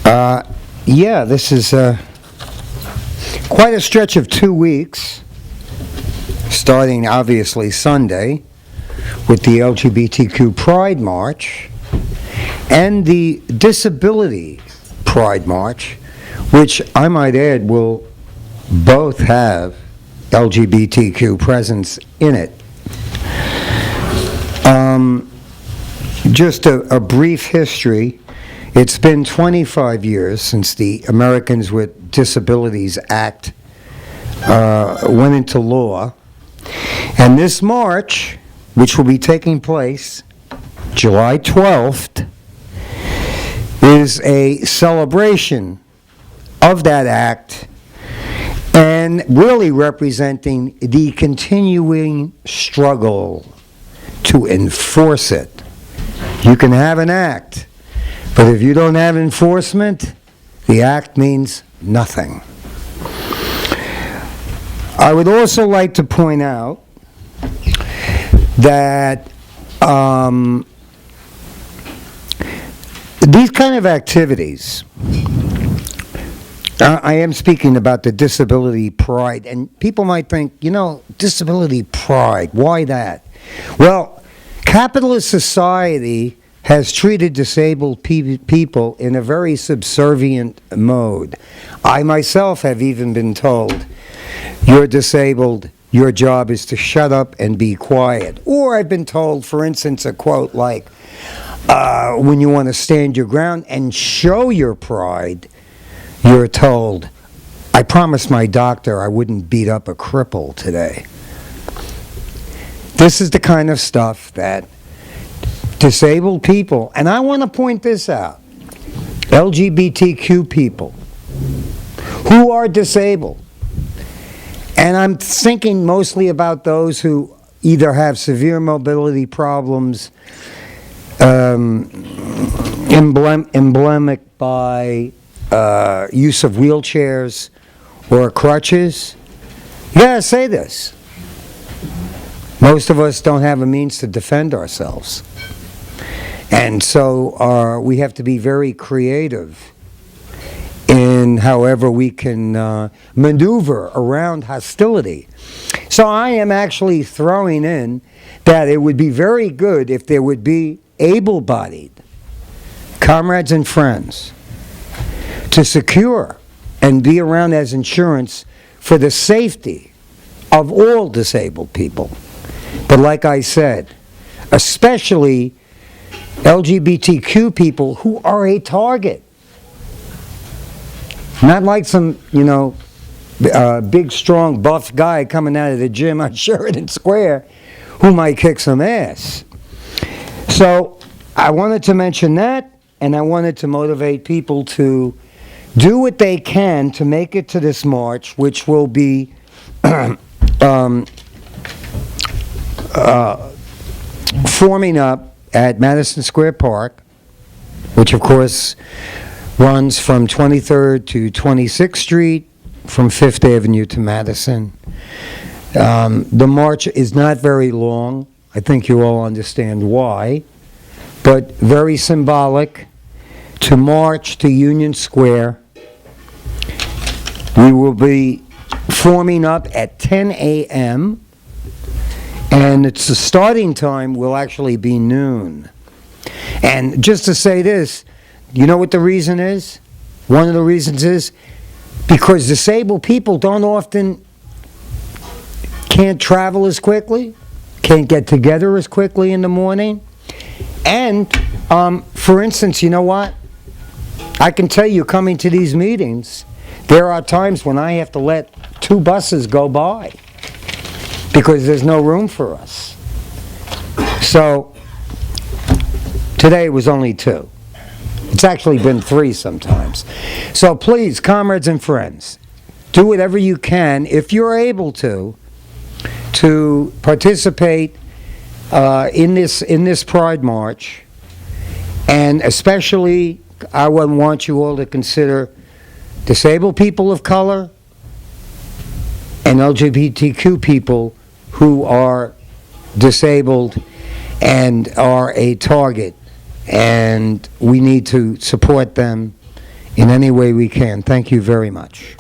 Yeah, this is quite a stretch of 2 weeks, starting obviously Sunday with the LGBTQ Pride March and the Disability Pride March, which I might add will both have LGBTQ presence in it. Just a brief history. It's been 25 years since the Americans with Disabilities Act went into law. And this march, which will be taking place July 12th, is a celebration of that act and really representing the continuing struggle to enforce it. You can have an act, but if you don't have enforcement, the act means nothing. I would also like to point out that these kind of activities, I am speaking about the disability pride, and people might think, disability pride, why that? Well, capitalist society has treated disabled people in a very subservient mode. I myself have even been told, you're disabled, your job is to shut up and be quiet. Or I've been told, for instance, a quote like, when you want to stand your ground and show your pride, you're told, I promised my doctor I wouldn't beat up a cripple today. This is the kind of stuff that disabled people, and I want to point this out, LGBTQ people who are disabled, and I'm thinking mostly about those who either have severe mobility problems, emblematic by use of wheelchairs or crutches. You gotta say this. Most of us don't have a means to defend ourselves. And so we have to be very creative in however we can maneuver around hostility. So I am actually throwing in that it would be very good if there would be able-bodied comrades and friends to secure and be around as insurance for the safety of all disabled people. But like I said, especially LGBTQ people who are a target. Not like some, big, strong, buff guy coming out of the gym on Sheridan Square who might kick some ass. So I wanted to mention that, and I wanted to motivate people to do what they can to make it to this march, which will be forming up at Madison Square Park, which of course runs from 23rd to 26th Street, from 5th Avenue to Madison. The march is not very long. I think you all understand why, but very symbolic to march to Union Square. We will be forming up at 10 a.m., and the starting time will actually be noon. And just to say this, you know what the reason is? One of the reasons is because disabled people can't travel as quickly, can't get together as quickly in the morning. And, for instance, you know what? I can tell you, coming to these meetings, there are times when I have to let 2 buses go by because there's no room for us. So today it was only 2. It's actually been 3 sometimes. So please, comrades and friends, do whatever you can, if you're able to participate in this Pride March. And especially, I would want you all to consider disabled people of color and LGBTQ people who are disabled and are a target, and we need to support them in any way we can. Thank you very much.